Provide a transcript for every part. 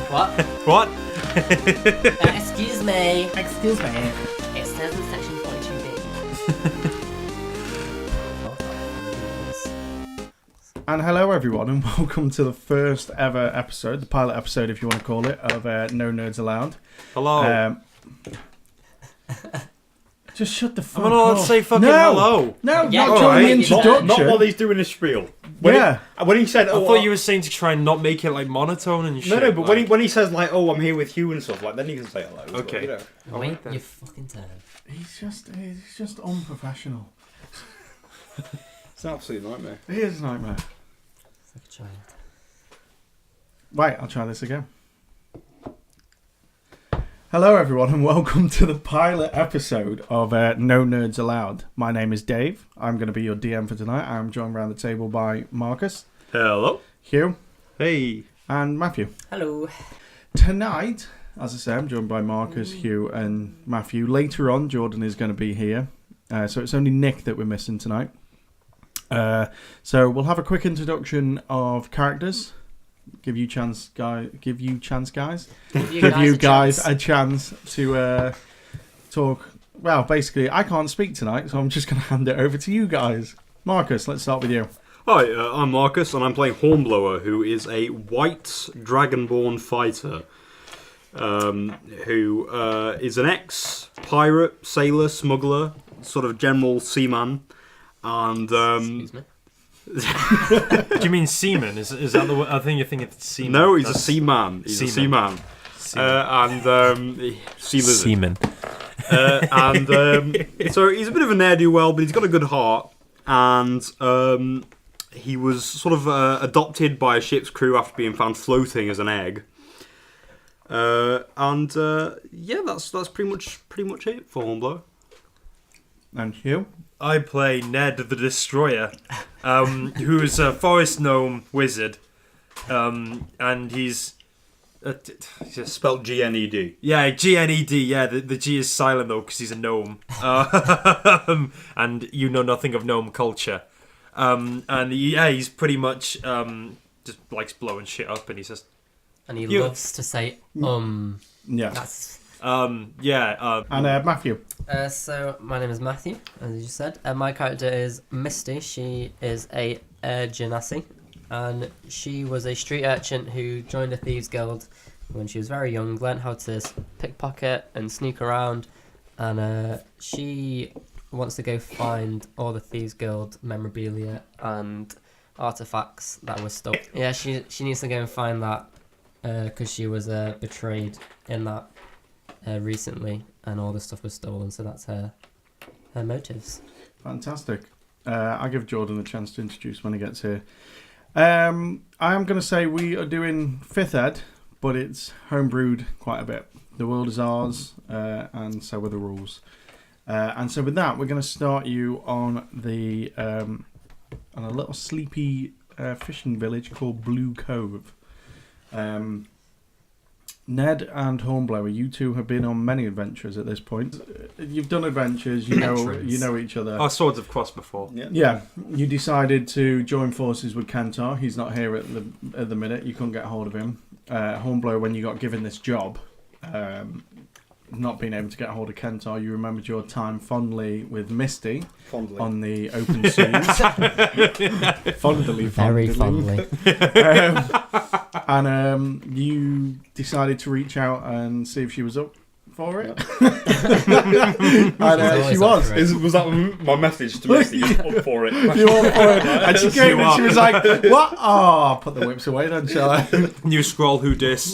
What? What? Excuse me. Excuse me. It says in section 42B. And hello everyone, and welcome to the first ever episode, the pilot episode if you want to call it, of Gno Gnerds Allowed. Hello. Just shut the fuck I'm not allowed up. to say fucking No! hello. No, Yeah, not during the introduction. Not while he's doing his spiel. Yeah. When he said, I thought you were saying to try and not make it like monotone and shit. No, but like... when he says like, "Oh, I'm here with you" and stuff, like then you can say hello. as well, Okay. you know. Wait, you fucking turn. He's just unprofessional. It's an absolute nightmare. He is a nightmare. It's like a child. Right, I'll try this again. Hello everyone and welcome to the pilot episode of Gno Gnerds Allowed. My name is Dave. I'm going to be your DM for tonight. I'm joined around the table by Marcus, Hello. Hugh, Hey. and Matthew. Hello. Tonight, as I say, I'm joined by Marcus, Hugh and Matthew. Later on, Jordan is going to be here. So it's only Nick that we're missing tonight. So we'll have a quick introduction of characters. Give you chance, guys. Give you guys a chance to talk. Well, basically, I can't speak tonight, so I'm just going to hand it over to you guys. Marcus, let's start with you. Hi, I'm Marcus, and I'm playing Hornblower, who is a white dragonborn fighter, who is an ex-pirate, sailor, smuggler, sort of general seaman, and Excuse me. Do you mean seaman? Is that the word? I think you're thinking it's seaman. No, he's a seaman. He's a seaman. Sea lizard. Seaman. So he's a bit of a ne'er-do-well, but he's got a good heart, and he was sort of adopted by a ship's crew after being found floating as an egg. Yeah, that's pretty much it for Hornblower. And Hugh? I play Ned the Destroyer, who is a forest gnome wizard, and he's just Spelt Gned. yeah, Gned. Yeah, the G is silent though because he's a gnome, and you know nothing of gnome culture, and he's pretty much just likes blowing shit up, and he's just And he loves to say, Yeah. That's... And Matthew? So, my name is Matthew, as you said. My character is Misty. She is a genasi, and she was a street urchin who joined a thieves guild when she was very young, learned how to pickpocket and sneak around, and she wants to go find all the thieves guild memorabilia and artifacts that were stolen. Yeah, she needs to go and find that because she was betrayed in that recently, and all the stuff was stolen, so that's her motives. Fantastic. I'll give Jordan a chance to introduce when he gets here. I am going to say we are doing 5th ed, but it's homebrewed quite a bit. The world is ours, and so are the rules. And so with that, we're going to start you on on a little sleepy fishing village called Blue Cove. Ned and Hornblower, you two have been on many adventures at this point. You've done adventures, you know each other. our swords have crossed before. Yeah, you decided to join forces with Kantar. He's not here at the minute. You couldn't get hold of him. Hornblower, when you got given this job, not being able to get hold of Kantar, you remembered your time fondly with Misty on the open seas. fondly. Very fondly. And you decided to reach out and see if she was up for it. And she was. Was that my message to Misty? Up for it. You up for it? And she came and she was like, "What? Oh, put the whips away then, shall I?" New scroll, who dis?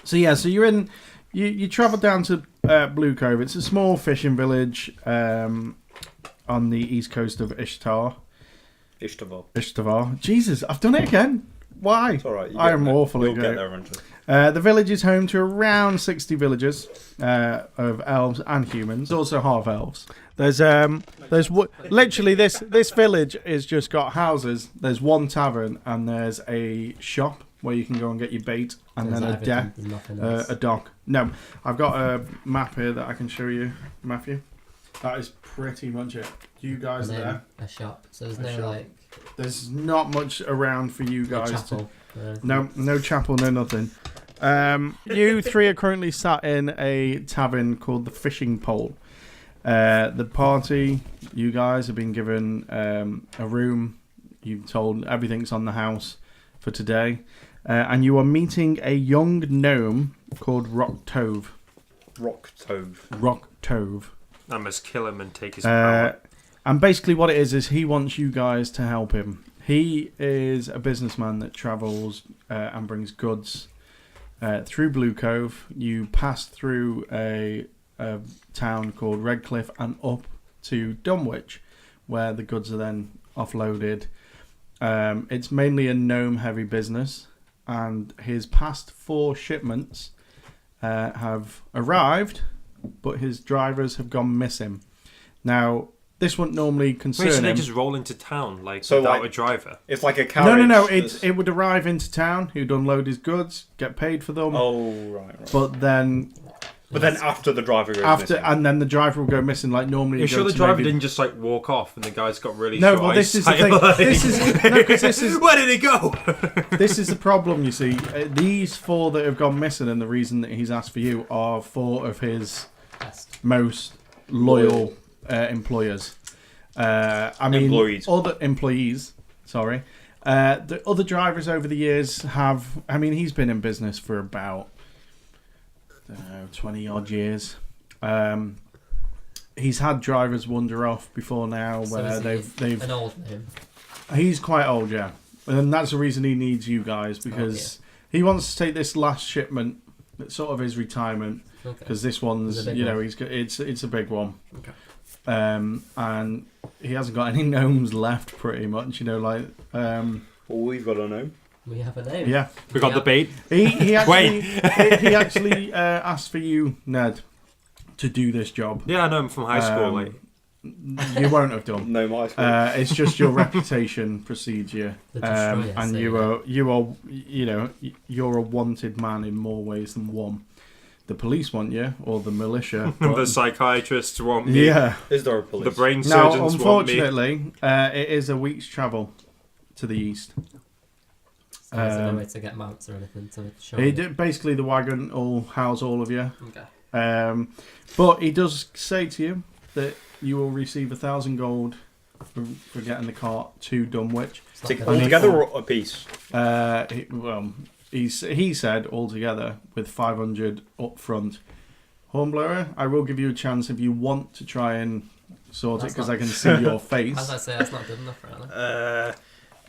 So you're in. You travel down to Blue Cove. It's a small fishing village on the east coast of Ishtar. Ishtar. Jesus, I've done it again. Why? It's all right. I am awful at You'll get there eventually. The village is home to around 60 villagers of elves and humans, also half elves. There's literally this village is just got houses. There's one tavern and there's a shop where you can go and get your bait, and then a dock. No, I've got a map here that I can show you, Matthew. That is pretty much it. You guys and there. A shop. So there's A no shop. like. There's not much around for you guys to. No chapel, no nothing. You three are currently sat in a tavern called the Fishing Pole. The party, you guys have been given a room. You've told everything's on the house for today. And you are meeting a young gnome called Rock Tove. Rock Tove. Rock Tove. I must kill him and take his power. And basically what it is he wants you guys to help him. He is a businessman that travels and brings goods through Blue Cove. You pass through a town called Redcliffe and up to Dunwich, where the goods are then offloaded. It's mainly a gnome-heavy business, and his past 4 shipments have arrived, but his drivers have gone missing. Now, this wouldn't normally concern Wait, so him. they just roll into town without a driver? It's like a carriage. No. It would arrive into town. He'd unload his goods, get paid for them. Oh, right. But then after the driver goes missing. and then the driver will go missing. Like normally, You're sure the driver didn't just walk off and the guy's got really No, short well, this is the eyesight? thing. This is Where did he go? this is the problem. You see, these 4 that have gone missing, and the reason that he's asked for you are 4 of his most loyal employers. Employees. Other employees. Sorry. The other drivers over the years have. I mean, he's been in business for about 20 odd years. He's had drivers wander off before now, So where is they've. an old gnome. He's quite old, yeah, and that's the reason he needs you guys because he wants to take this last shipment. That's sort of his retirement because this one's, it's a big one. Okay. And he hasn't got any gnomes left, pretty much. We've got a gnome. We have a name. Yeah, We got the bait. he actually Wait. he actually asked for you, Ned, to do this job. Yeah, I know him from high school. You won't have done. No, my school. It's just your reputation precedes you, The destroyer, and so you're a wanted man in more ways than one. The police want you, or the militia. The psychiatrists want me. Yeah. Is there a police? The brain Now, surgeons want me. unfortunately, it is a week's travel to the east. So there's no way to get mounts or anything to show. Basically, the wagon will house all of you. Okay. But he does say to you that you will receive 1,000 gold for getting the cart to Dunwich. Altogether or a piece? He said altogether with 500 up front. Hornblower, I will give you a chance if you want to try and sort it because I can see your face. As I say, that's not good enough, really.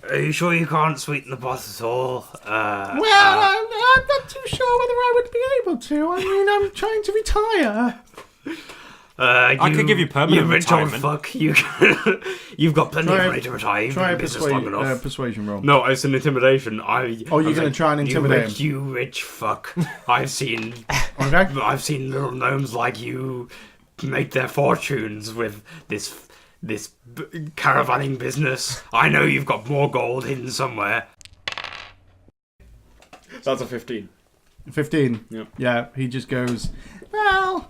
Are you sure you can't sweeten the pot at all? I'm not too sure whether I would be able to. I mean, I'm trying to retire. I could give you permanent rich old retirement. fuck. You've got plenty of money to retire. You've Try been a in business long enough. persuasion roll. No, it's an intimidation. You're going to try and intimidate him? You rich fuck. I've seen Okay. little gnomes like you make their fortunes with this caravanning business. I know you've got more gold hidden somewhere. That's a 15. 15. Yep. Yeah, he just goes, well,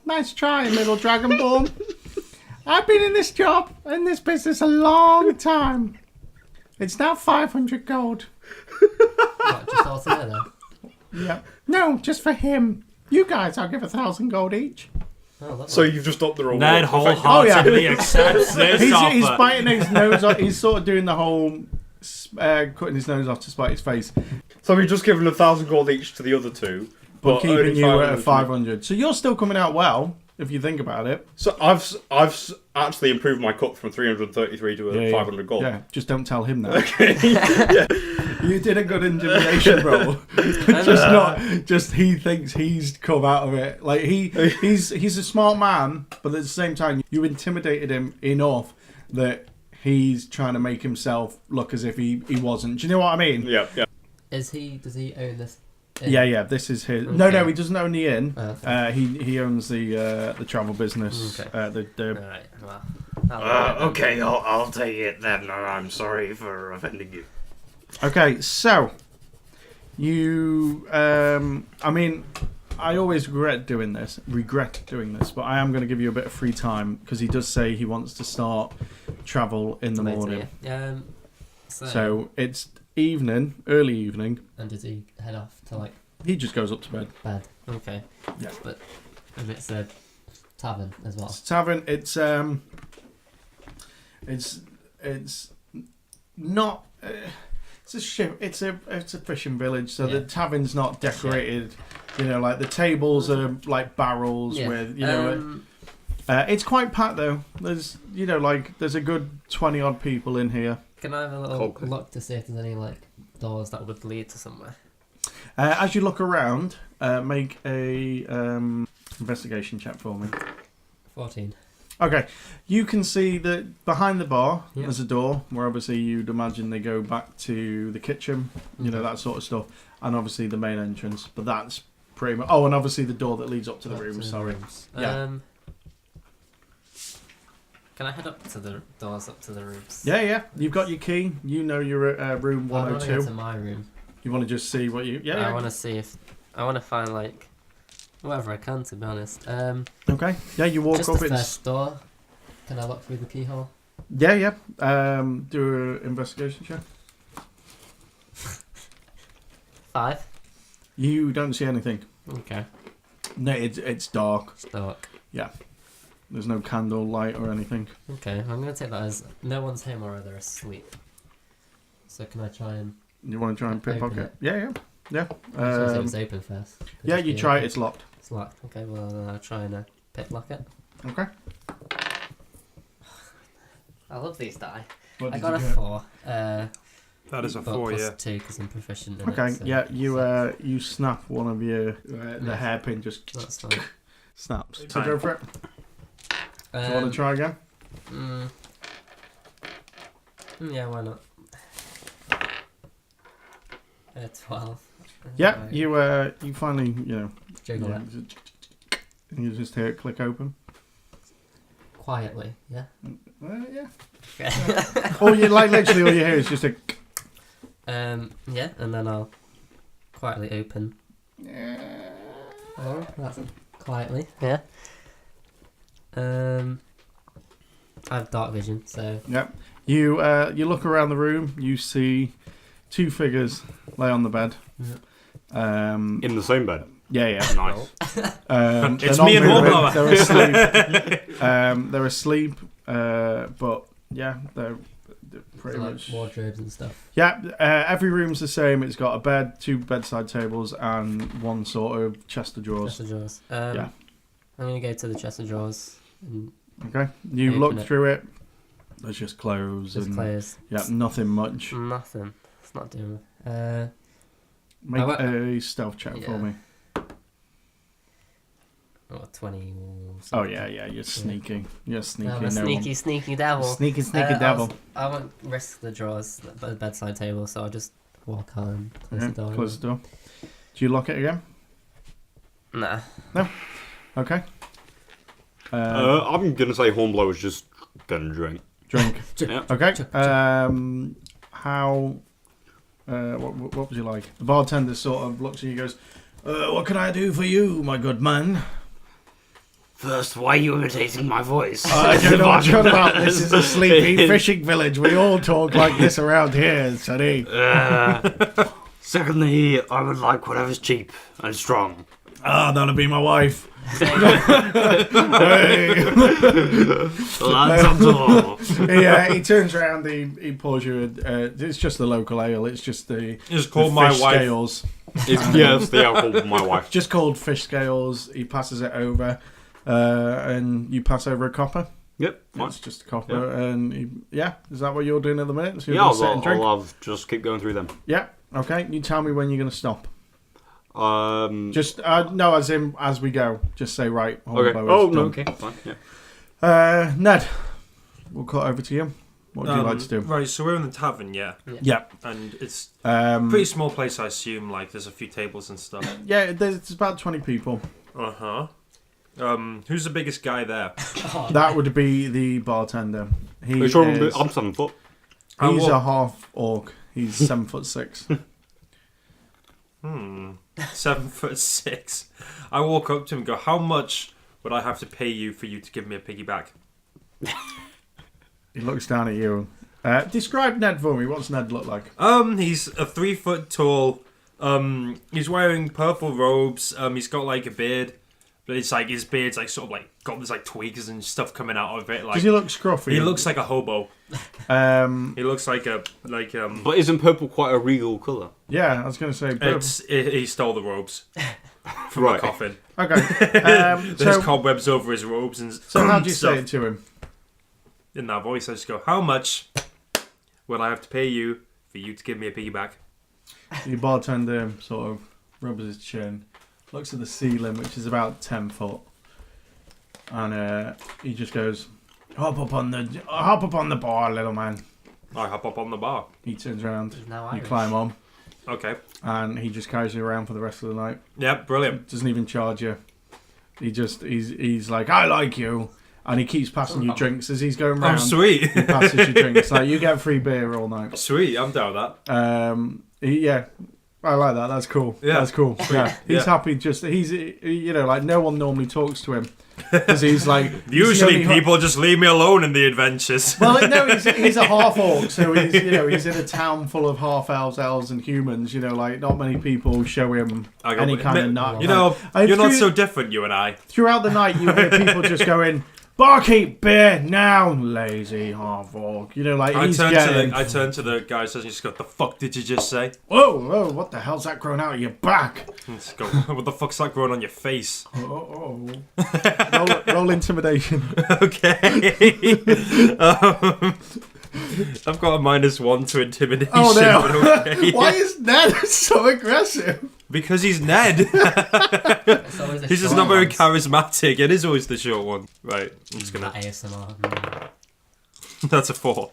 nice try, little dragonborn. I've been in this business a long time. It's now 500 gold. What, just all together? Yeah. No, just for him. You guys, I'll give 1,000 gold each. Oh, So you've just upped the reward. Ned wholeheartedly accepts this He's offer. biting his nose off. He's sort of doing the whole cutting his nose off to spite his face. So we've just given 1,000 gold each to the other two. But keeping only you at 500. 500. So you're still coming out well, if you think about it. So I've actually improved my cut from 333 to 500 gold. Yeah, just don't tell him that. You did a good intimidation roll. He thinks he's come out of it. Like he's a smart man, but at the same time you intimidated him enough that he's trying to make himself look as if he wasn't. Do you know what I mean? Yeah. does he own this? inn? Yeah, this is his. Okay. No, he doesn't own the inn. Okay. He owns the travel business. Okay. The Alright, well. Okay, I'll take it then. I'm sorry for offending you. Okay, so you. I mean, I always regret doing this, but I am going to give you a bit of free time because he does say he wants to start travel in the morning. Later, yeah. So it's early evening. And does he head off to like He just goes up to bed. bed? Okay. Yeah. And it's a tavern as well. It's a tavern. It's not. It's a ship. It's a fishing village. So the tavern's not decorated. You know, like the tables are like barrels with it's quite packed though. There's there's a good 20 odd people in here. Can I have a little look to see if there's any like doors that would lead to somewhere? As you look around, make a investigation check for me. 14. Okay, you can see that behind the bar there's a door where obviously you'd imagine they go back to the kitchen, that sort of stuff, and obviously the main entrance. But that's pretty much. Oh, and obviously the door that leads up to the room. Sorry. Yeah. Can I head up to the doors up to the rooms? Yeah. You've got your key. You know you're at room 102. I want to go to my room. You want to just see what you? I want to see if I want to find like whatever I can. To be honest. Okay. Yeah, you walk just up. The first door. Can I look through the keyhole? Yeah. Do an investigation check. 5. You don't see anything. Okay. No, it's dark. It's dark. Yeah. There's no candle light or anything. Okay, I'm going to take that as no one's home or they're asleep. So can I try and... You want to try and pickpocket it? Yeah. I suppose it was open first. Yeah, you try it. It's locked. It's locked. Okay, well then I'll try and picklock it. Okay. I love these die. What I did got a you get? 4. That is a but 4, plus yeah. 2 because I'm proficient in Okay, it. So yeah, you snap one of your... the hairpin just that's fine. snaps. So Fine. go for it. Do you want to try again? Yeah, why not? 12. Yeah, you finally, Jiggle it. You just hear it click open. Quietly, yeah? Yeah. Okay. Literally all you hear is just a... Yeah, and then I'll quietly open. Oh, that's quietly, yeah. I have dark vision, so... Yep. You look around the room, you see 2 figures lay on the bed. Yep. In the same bed. Yeah. Nice. It's me and Hornblower. They're asleep. They're asleep, but yeah, they're pretty like much... wardrobes and stuff. Yeah, every room's the same. It's got a bed, 2 bedside tables, and 1 sort of chest of drawers. Chest of drawers. Yeah. I'm going to go to the chest of drawers. And Okay. You open look it. through it. There's just clothes. just and clothes. Yeah, nothing much. Nothing. It's not doing Make I a stealth check for Yeah. me. 20 or Oh, something. yeah, you're sneaky. You're sneaky. I'm a no sneaky, one- sneaky devil. Sneaky I devil. I won't risk the drawers, the bedside table, so I'll just walk on, close Yeah, the door. close the door. Do you lock it again? Nah. Okay. I'm gonna say Hornblower's just gonna drink. Drink. Yeah. Okay. How? What would you like? The bartender sort of looks at you and goes, "What can I do for you, my good man?" First, why are you imitating my voice? I don't know what you're on about. This is a sleepy fishing village. We all talk like this around here, sonny. Secondly, I would like whatever's cheap and strong. Ah, that'll be my wife. Hey. Lads of the law. He turns around. He pours you. It's just the local ale. It's just the. It's called the my fish wife. Scales. It's the alcohol of my wife. Just called fish scales. He passes it over, and you pass over a copper. Yep. Fine. It's just a copper, and is that what you're doing at the minute? So you're Yeah, gonna sit and drink? I'll just keep going through them. Yeah. Okay. You tell me when you're going to stop. Just No, as we go. Just say right. okay. Hornblower's done. Okay, fine. Yeah. Ned, we'll cut over to you. What would you like to do? Right, so we're in the tavern, yeah. Yeah. And it's a pretty small place, I assume. Like, there's a few tables and stuff. Yeah, there's about 20 people. Uh-huh. Who's the biggest guy there? That would be the bartender. He Are you sure is, I'm 7 foot? he's a half orc. He's 7'6". 7'6". I walk up to him and go, how much would I have to pay you for you to give me a piggyback? He looks down at you Describe Ned for me. What's Ned look like? He's a 3 foot tall. He's wearing purple robes. He's got like a beard, but it's like his beard's like sort of like got this like twigs and stuff coming out of it. Like Does he look scruffy? he looks like a hobo. He looks like But isn't purple quite a regal colour? Yeah, I was going to say. He stole the robes from Right. a coffin. Okay. There's So cobwebs over his robes and how do you stuff. say it to him? In that voice, I just go, "How much will I have to pay you for you to give me a piggyback?" The bartender sort of rubs his chin, looks at the ceiling, which is about 10 foot, and he just goes, hop up on the bar, little man." I hop up on the bar. He turns around, He's now you Irish. climb on, Okay. and he just carries you around for the rest of the night. Yeah, brilliant. Doesn't even charge you. He's like, "I like you," and he keeps passing you drinks as he's going Oh, round. sweet. He passes you drinks. Like, you get free beer all night. Sweet, I'm down with that. Yeah, I like that. That's cool. Yeah. That's cool. Yeah, he's Yeah. happy. He's like no one normally talks to him because he's like Usually he's the only people just leave me alone in the adventures. Well, no, he's a half orc, so he's in a town full of half elves, and humans. Like not many people show him any kind of nut. You're not so different, you and I. Throughout the night, you hear people just going, "Barkeep, beer now, lazy half orc." I turn to the guy and just go, "The fuck did you just say?" Whoa, what the hell's that growing out of your back? Just go, "What the fuck's that growing on your face?" Roll intimidation. Okay. I've got a -1 to intimidation. Oh no! But okay. Why is Ned so aggressive? Because he's Ned. It's always the He's just short not very ones. charismatic. It is always the short one. Right, I'm just gonna. That ASMR. That's a 4.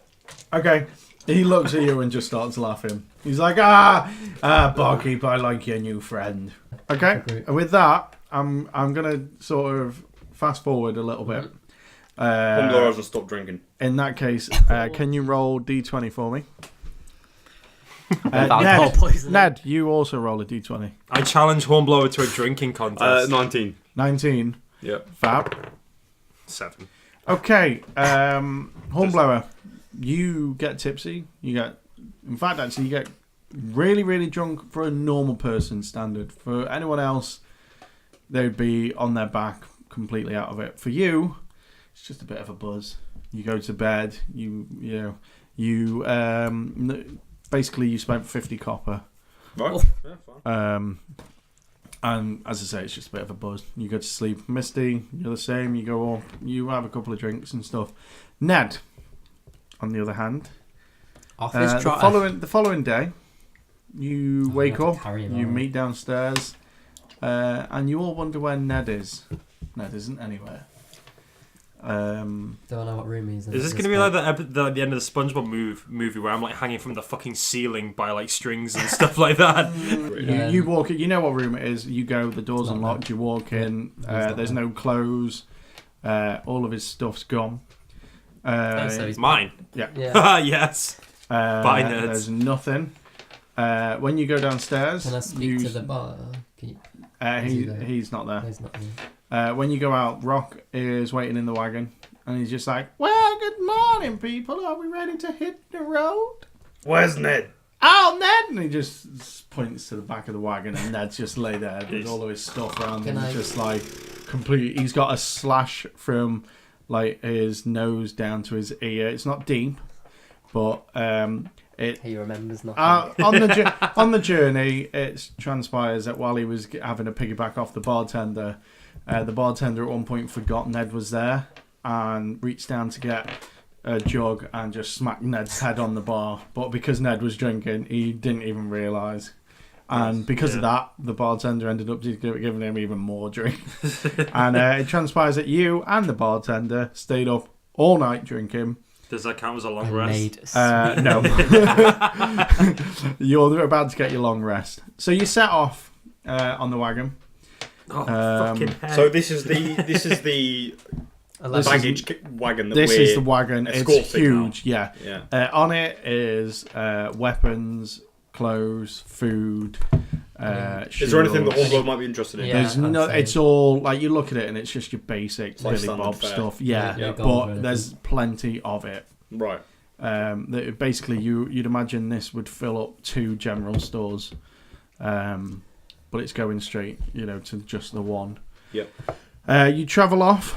Okay, he looks at you and just starts laughing. He's like, barkeep, I like your new friend. Okay, and with that, I'm gonna sort of fast forward a little bit. Humblor hasn't stopped drinking. In that case, can you roll D20 for me? Alcohol poisoning. Ned, you also roll a D20. I challenge Hornblower to a drinking contest. 19. 19. Yep. Fab. 7. Okay, Hornblower, you get tipsy. You get really, really drunk for a normal person standard. For anyone else, they'd be on their back, completely out of it. For you, it's just a bit of a buzz. You go to bed. Basically you spent 50 copper. Right. Oh. Yeah, fine. And as I say, it's just a bit of a buzz. You go to sleep. Misty, you're the same. You go up, you have a couple of drinks and stuff. Ned, on the other hand, Off his the trotter. following day, you wake you have up, to carry him you on. meet downstairs, and you all wonder where Ned is. Ned isn't anywhere. Don't know what room he's in. Is this going to be like the end of the SpongeBob movie where I'm like hanging from the fucking ceiling by like strings and stuff like that? Yeah. You walk in, you know what room it is. You go, the door's It's not unlocked. You walk in. not There's there. no clothes. All of his stuff's gone. So he's Mine. Yeah. Yes. Bye, nerds. There's nothing. When you go downstairs, Can I speak to the bar? Is he there? he's not there. He's not here. When you go out, Rock is waiting in the wagon, and he's just like, "Well, good morning, people. Are we ready to hit the road?" Where's Ned? "Oh, Ned!" And he just points to the back of the wagon, and Ned's just lay there with all of his stuff around him, just like complete. He's got a slash from like his nose down to his ear. It's not deep, but He remembers nothing. on the journey, it transpires that while he was having a piggyback off the bartender at one point forgot Ned was there and reached down to get a jug and just smacked Ned's head on the bar. But because Ned was drinking, he didn't even realise. And because of that, the bartender ended up just giving him even more drink. And it transpires that you and the bartender stayed up all night drinking. Does that count as a long And rest? made No. You're about to get your long rest. So you set off on the wagon. Oh, fucking heck. So this is the baggage wagon that This we're is the wagon. It's escorting huge. Yeah. Yeah. On it is weapons, clothes, food. Is there anything that Hornblower might be interested in? Yeah. There's no. I'd say- It's all like you look at it and it's just your basic Like Billy standard Bob fare. stuff. Yeah, Yeah, but gold, there's plenty of it. Right. That basically you'd imagine this would fill up 2 general stores, but it's going straight, to just the one. Yep. You travel off.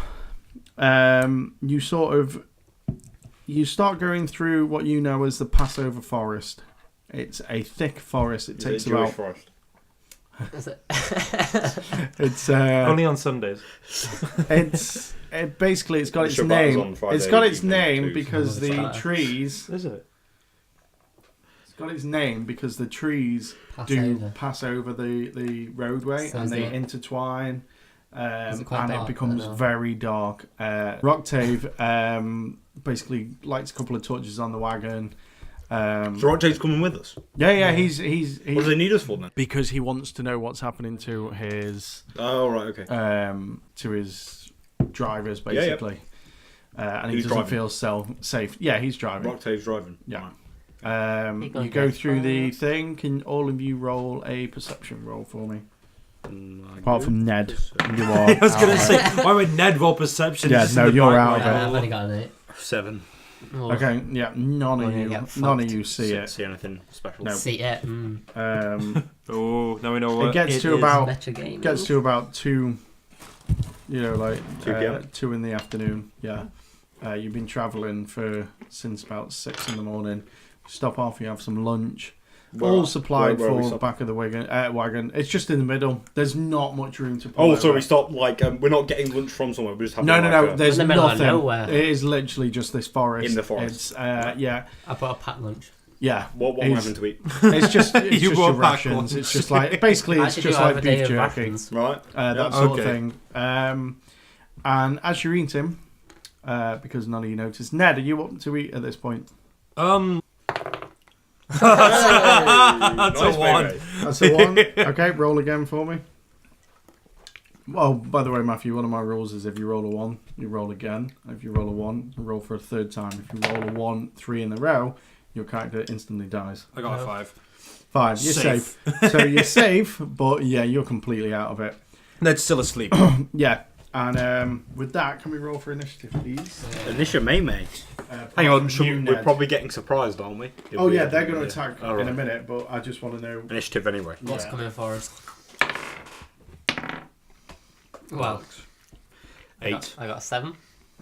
You start going through what you know as the Passover Forest. It's a thick forest. It takes about. Forest. Is it? It's Only on Sundays. it's basically it's got its Shabbat is name. on Friday It's got its evening name too, so because the Shabbat. trees. Is it? It's got its name because the trees pass over the roadway So and is they it- intertwine. Is it quite And dark? it becomes I don't know. very dark. Rocktave basically lights a couple of torches on the wagon. So Rocktave's coming with us. Yeah. He's What do they need us for then? because he wants to know what's happening to his Oh, right, okay. drivers Yeah, yeah. basically, and he Who's doesn't driving? feel safe. Yeah, he's driving. Rocktave's driving. Yeah. He gonna You go get through the fired. thing. Can all of you roll a perception roll for me? Right. Apart from Ned, you are. I was gonna Oh. say, why would Ned roll perception? Yeah, He's no, in the you're back out right of it. now. I've only got an 8. 7. Oh. Okay, yeah, none We're of gonna you, get none of fucked. you see it. See anything special? No. See it. Oh, now we know what It gets to is. about Meta game. gets to about 2, 2 p.m. 2 in the afternoon. Yeah, you've been travelling since about 6 in the morning. Stop off, you have some lunch. All supplied where we for stop? back of the wagon. It's just in the middle. There's not much room to pull Oh, over. so we stopped, we're not getting lunch from somewhere, we're just having No. There's In the middle of nothing. nowhere. It is literally just this forest. In the forest. It's, yeah. I bought a packed lunch. What am I It's- having to eat? It's just You your brought back rations. lunch. It's just like basically it's Actually, just you have like a day beef of jerky, rations. Right? that sort of Okay. thing. And as you're eating, because none of you noticed, Ned, are you up to eat at this point? That's Nice, a 1. baby. That's a 1. Okay, roll again for me. Well, by the way, Matthew, one of my rules is if you roll a 1, you roll again. If you roll a 1, you roll for a third time. If you roll a 1, 3 in a row, your character instantly dies. I got a 5. 5, you're safe. So you're safe, but yeah, you're completely out of it. Ned's still asleep. Yeah, and with that, can we roll for initiative, please? Anisha May. Apart Hang on, from you, we're Ned. probably getting surprised, aren't we? If Oh we yeah, have they're to- going to attack Oh, in a right. minute, but I just want to know. Initiative anyway. What's Yeah. coming for us? Well, 8. I got a 7.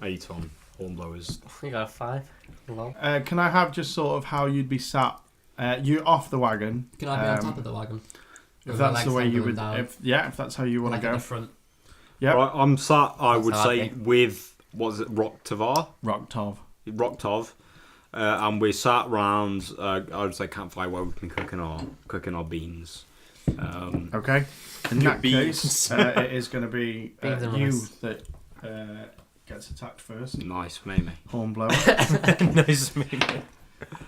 8 on Hornblowers. You got a 5. Lol. Can I have just sort of how you'd be sat? You off the wagon. Can I be on top of the wagon? If With my that's the legs way you dangling would. down, If that's how you want like to at go. the front. Yep. Right, I'm sat, I That's would how say, I'd be. with, what is it, Rocktov, and we're sat round, I would say campfire where we've been cooking our beans. Okay. In that beans. case, it is going to be Beans and you rice. that gets attacked first. Nice, maybe. Hornblower. Nice, maybe.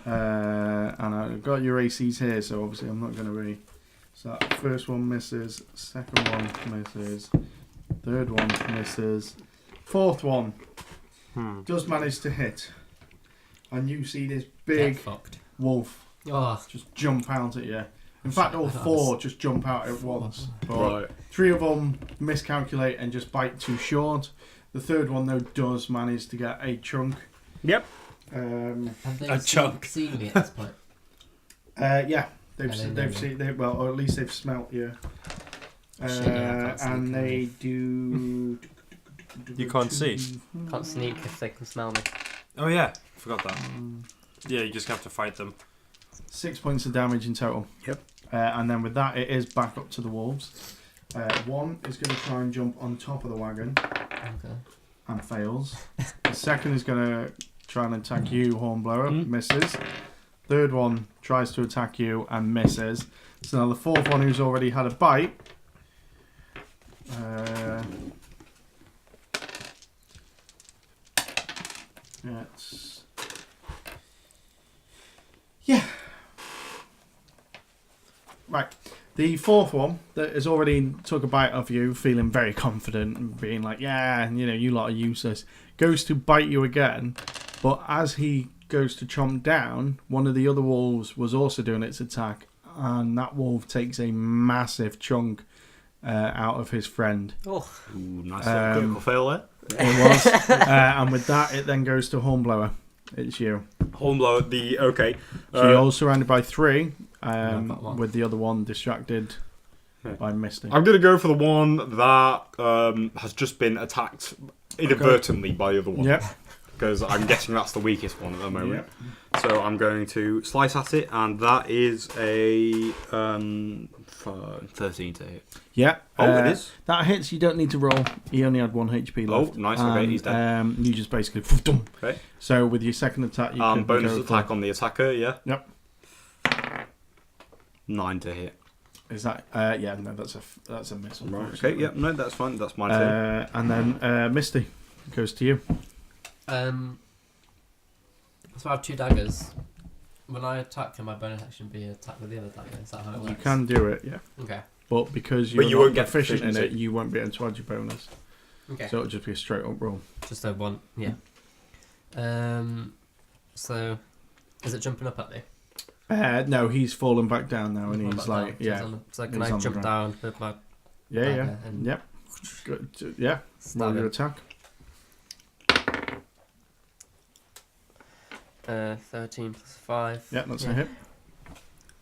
And I've got your ACs here, so obviously I'm not going to be. So that first one misses, second one misses, third one misses, fourth one does manage to hit. And you see this Get big fucked. wolf Oh, just jump out at you. In fact, all 4 just jump out at once. But Right. 3 of them miscalculate and just bite too short. The third one, though, does manage to get a chunk. Yep. have they A chunk. seen me at this point? Yeah, they've Yeah, they know seen well, or at least they've smelt you. Shit, yeah, I can't see, And can they do. You can't see? Can't sneak if they can smell me. Oh yeah, forgot that. Yeah, you just have to fight them. 6 points of damage in total. Yep. And then with that, it is back up to the wolves. One is going to try and jump on top of the wagon Okay. and fails. The second is going to try and attack you, Hornblower, misses. Third one tries to attack you and misses. So now the fourth one, who's already had a bite. Yeah. Right. The fourth one that has already took a bite of you, feeling very confident and being like, yeah, you lot are useless, goes to bite you again. But as he goes to chomp down, one of the other wolves was also doing its attack. And that wolf takes a massive chunk out of his friend. Oh, Ooh, nice little critical fail there. It was. And with that, it then goes to Hornblower. it's you. Hornblower, okay. So you're all surrounded by 3, I've got one. with the other one distracted by Misty. I'm going to go for the one that has just been attacked inadvertently by the other one. Yep. Because I'm guessing that's the weakest one at the moment. So I'm going to slice at it, and that is a 13 to hit. Yeah. Oh, it is? That hits. You don't need to roll. He only had 1 HP left. Oh, nice. Okay, he's dead. You just basically... Okay. So with your second attack, you can bonus go attack for... on the attacker, yeah? Yep. 9 to hit. Is that... yeah, no, that's a miss. Right. Okay, yeah, no, that's fine. That's my turn. And then Misty goes to you. So I have 2 daggers. When I attack, can my bonus action be attacked with the other dagger? Is that how it works? You can do it, yeah. Okay. But because you're you not won't get proficient in it, proficiency. you won't be able to add your bonus. Okay. So it'll just be a straight up roll. Just a 1. Yeah. So, is it jumping up at me? No, he's fallen back down now, and Falling he's back like, down. So can he's I on the jump ground. down with my Yeah, dagger and yep. Good. Yeah, roll stab your him? attack. 13 plus 5. Yeah, that's a hit.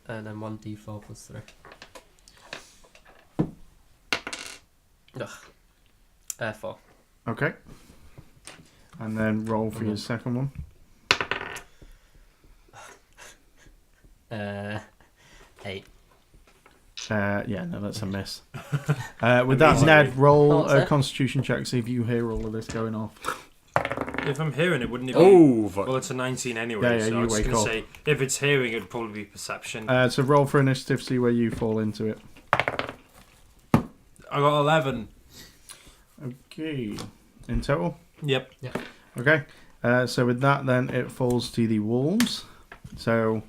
And then 1d4 plus 3. Ugh. 4. Okay. And then roll for Mhm. your second one. 8. Yeah, no, that's a miss. With that, Amazing. Ned, roll Oh, what's a that? Constitution check, see if you hear all of this going off. If I'm hearing it, wouldn't it be... Oh, fuck. Well, it's a 19 anyway, Yeah, so you I was wake going to up. say, if it's hearing, it'd probably be perception. So roll for initiative, see where you fall into it. I got 11. Okay. In total? Yep. Okay. So with that, then, it falls to the wolves. So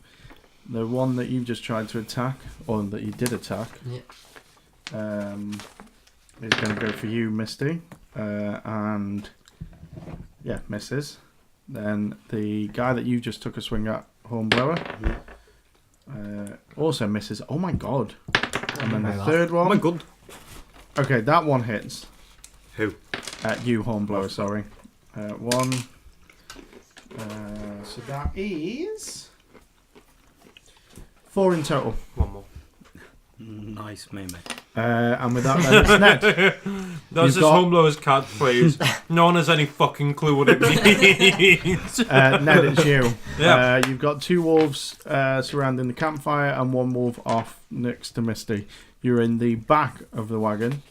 the one that you've just tried to attack, or that you did attack, is going to go for you, Misty. And... yeah, misses. Then the guy that you just took a swing at, Hornblower, also misses. Oh my god. And then the third Oh my one. god. Okay, that one hits. Who? You, Hornblower, sorry. 1. So that is 4 in total. One more. Nice, mate. And with that, then it's Ned. That's just got- Hornblower's catchphrase. No one has any fucking clue what it means. Ned, it's you. Yeah. You've got 2 wolves surrounding the campfire and 1 wolf off next to Misty. You're in the back of the wagon,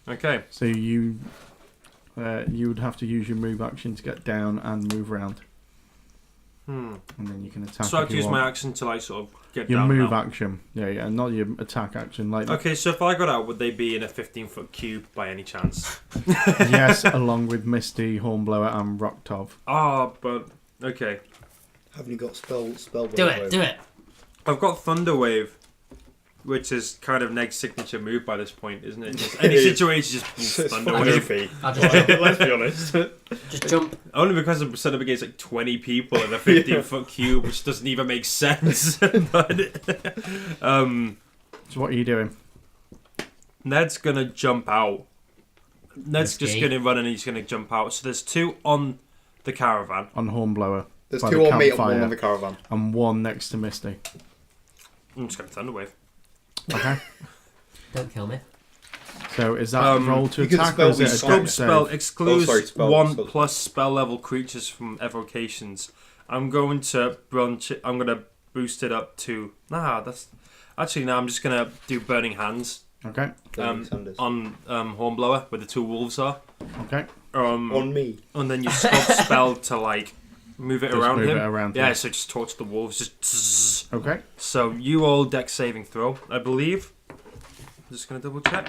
Okay. so you would have to use your move action to get down and move around, and then you can attack. So I if have to you use want. my action to, like, sort of get Your down move now. action, yeah, not your attack action. Like Okay, so if I got out, would they be in a 15-foot cube by any chance? yes, along with Misty, Hornblower, and Rocktov. Ah, but... Okay. Haven't you got spell? Do it. I've got Thunder Wave, which is kind of Neg's signature move by this point, isn't it? Just any situation, just Thunder Wave. I'll just jump. Let's be honest. Just jump. Only because I'm set up against like 20 people in a 15-foot cube, which doesn't even make sense. But, So what are you doing? Ned's gonna jump out. Ned's just Risky. gonna run and he's gonna jump out. So there's 2 on the caravan. On Hornblower. There's by 2 the on me and campfire, 1 on the caravan. and 1 next to Misty. I'm just gonna Thunder Wave. Okay. Don't kill me. So is that roll to you can attack or is spell it a we Scope dex spell save? excludes Oh, sorry, spell- 1 spell. plus spell level creatures from evocations. I'm going to I'm gonna boost it up to that's actually no. I'm just gonna do Burning Hands Okay. on Hornblower where the 2 wolves are. Okay. On me. And then you scope spell to like move it Just around move him. it around Yeah, him. so just torch the wolves. Just zzz. Okay. So you all dex saving throw, I believe. I'm just gonna double check.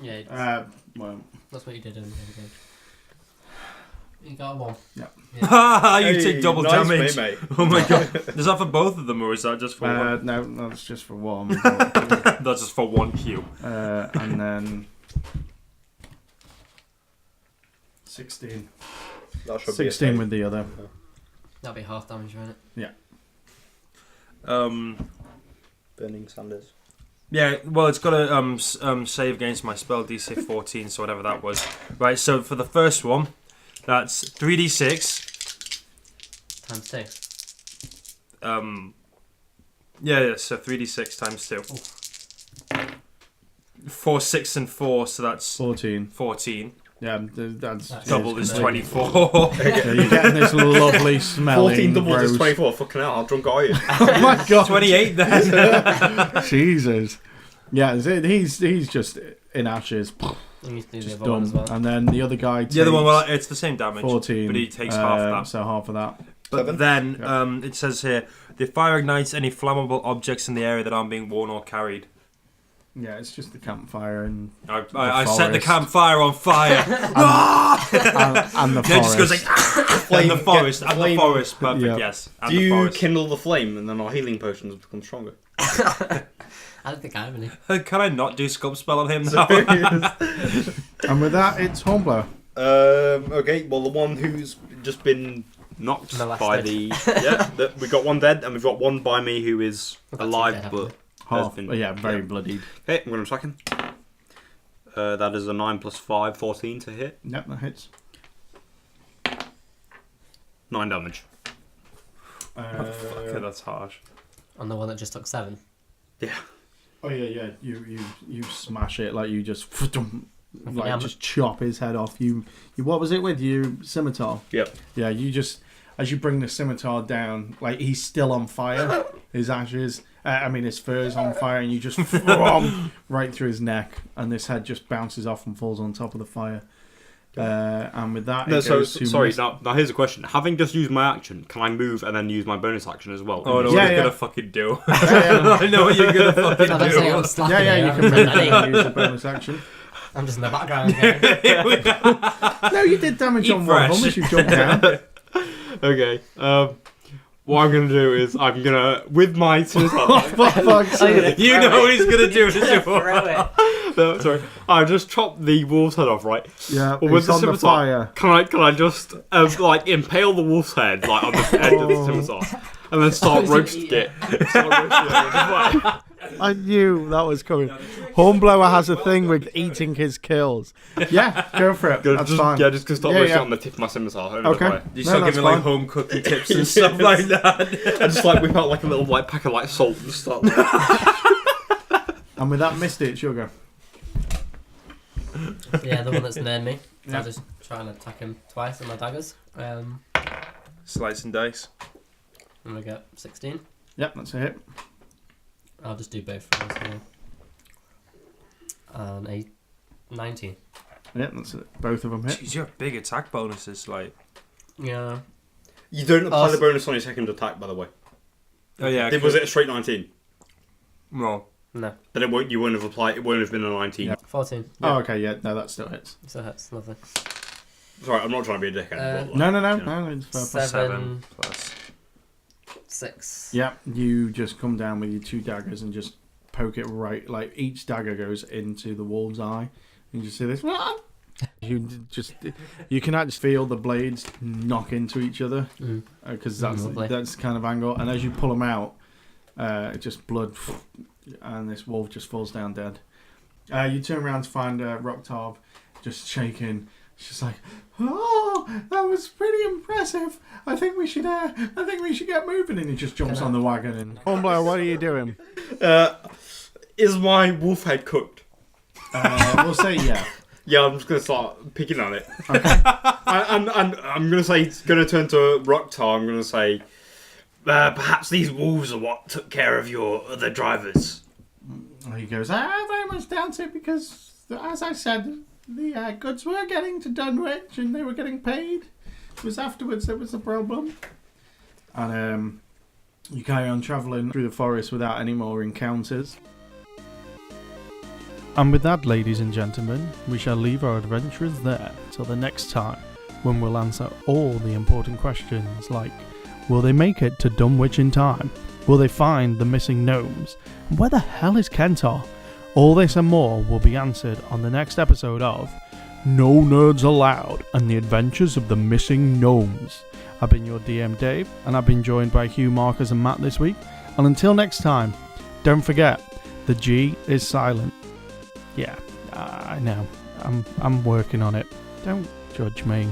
Yeah, Well, that's what you did in the game. You got a 1. Ha! You take double nice, damage. mate. Oh my god. Is that for both of them or is that just for one? no, that's just for 1. That's just for 1 cube. And then 16. That should 16 with the other. That'll be half damage, won't it? Burning Sanders. Yeah, well, it's got to save against my spell DC 14, so whatever that was. Right, so for the first one, that's 3d6 Times 2. Yeah, so 3d6 times 2. 4, 6, and 4, so that's 14. 14. Yeah, that's Double is good. 24. Yeah, you're getting this lovely smelling 14 doubles is roast. 24. Fucking hell, how drunk are you? Oh my god. 28 then. Jesus. Yeah, he's just in ashes. You need to do the Just other one done. as well. And then the other guy takes The other one, well, it's the same damage. 14. But he takes half that. So half of that. But 7. then it says here, the fire ignites any flammable objects in the area that aren't being worn or carried. Yeah, it's just the campfire and I set the forest. campfire on fire. and the Then it just goes forest. like, and the forest, and the flame. forest, perfect, Yeah. yes. And Do the you forest. kindle the flame and then our healing potions become stronger? I don't think I have any. Can I not do sculpt spell on him now? And with that, it's Hornblower. Okay, well, the one who's just been knocked Molested. by the... we got one dead, and we've got one by me who is We've got two alive, dead, haven't but... Half. been- Yeah, very yeah. bloodied. Okay, I'm going to attack him. That is a 9 plus 5, 14 to hit. Yep, that hits. 9 damage. Okay, that's harsh. On the one that just took 7. Yeah. Oh yeah. You smash it like you just Yeah, just chop his head off. You what was it with you scimitar? Yep. Yeah, you just as you bring the scimitar down, like he's still on fire. His ashes, his fur's on fire, and you just right through his neck, and this head just bounces off and falls on top of the fire. And with that, No, it so, goes to sorry, Misty. now here's a question. Having just used my action, can I move and then use my bonus action as well? Oh, I know Yeah, what you're yeah. gonna fucking do. Yeah, I know what you're gonna fucking I don't say do. I'm slapping yeah, you, you I'm can just ready. use the bonus action. I'm just in the background again. No, you did damage Eat on one of them fresh. as you jumped down. Okay. What I'm going to do is I'm going to, with my scimitar... For fuck's sake. You know what he's gonna do as well. Throw it. No, sorry. I just chopped the wolf's head off, right? Yeah, Well, with it's the on the scimitar, fire. can I just impale the wolf's head like on the end of the scimitar, and then start was gonna roasting eat it? Start roasting it with the fire. I knew that was coming. Hornblower has a thing with eating his kills. Yeah, go for it. That's just, fine. Yeah, just gonna start Yeah, roasting yeah. on the tip of my scimitar over Okay. the fire. You No, start that's giving like fine. home cooking tips and stuff like that. I just whip out like a little pack of salt and start. And with that, Misty, it's your go. Yeah, the one that's near me. Yeah. I'll just try and attack him twice with my daggers. Slice and dice. I'm gonna get 16. Yep, that's a hit. I'll just do both of those. And a 19. Yep, that's it. Both of them hit. Jeez, you have big attack bonuses, like. Yeah. You don't apply Oh, the bonus on your second attack, by the way. Oh yeah. Was it a straight 19? No. No. Then you wouldn't have applied. It wouldn't have been a 19. Yeah. 14. Oh, okay, yeah, no, that still hits. So that's lovely. Sorry, I'm not trying to be a dickhead. but, No, yeah. it's fair. 7 plus. 6. Yeah, you just come down with your 2 daggers and just poke it right, like each dagger goes into the wolf's eye. And you just see this. You can actually feel the blades knock into each other because Lovely. that's the kind of angle. And as you pull them out, just blood, and this wolf just falls down dead. You turn around to find Roktarv just shaking. She's like, "Oh, that was pretty impressive. I think we should get moving." And he just jumps on the wagon. And Hornblower, what are you doing? Is my wolf head cooked? We'll say yeah. Yeah, I'm just gonna start picking on it. Okay. I'm gonna say it's gonna turn to Roktar. I'm gonna say, perhaps these wolves are what took care of your other drivers. He goes, I very much doubt it because, as I said, the goods were getting to Dunwitch and they were getting paid. It was afterwards that was the problem. And you carry on travelling through the forest without any more encounters. And with that, ladies and gentlemen, we shall leave our adventurers there till the next time, when we'll answer all the important questions like, will they make it to Dunwich in time? Will they find the missing gnomes? And where the hell is Kentar? All this and more will be answered on the next episode of Gno Gnerds Allowed and the Adventures of the Missing Gnomes. I've been your DM Dave, and I've been joined by Hugh, Marcus and Matt this week. And until next time, don't forget, the G is silent. Yeah, I know. I'm working on it. Don't judge me.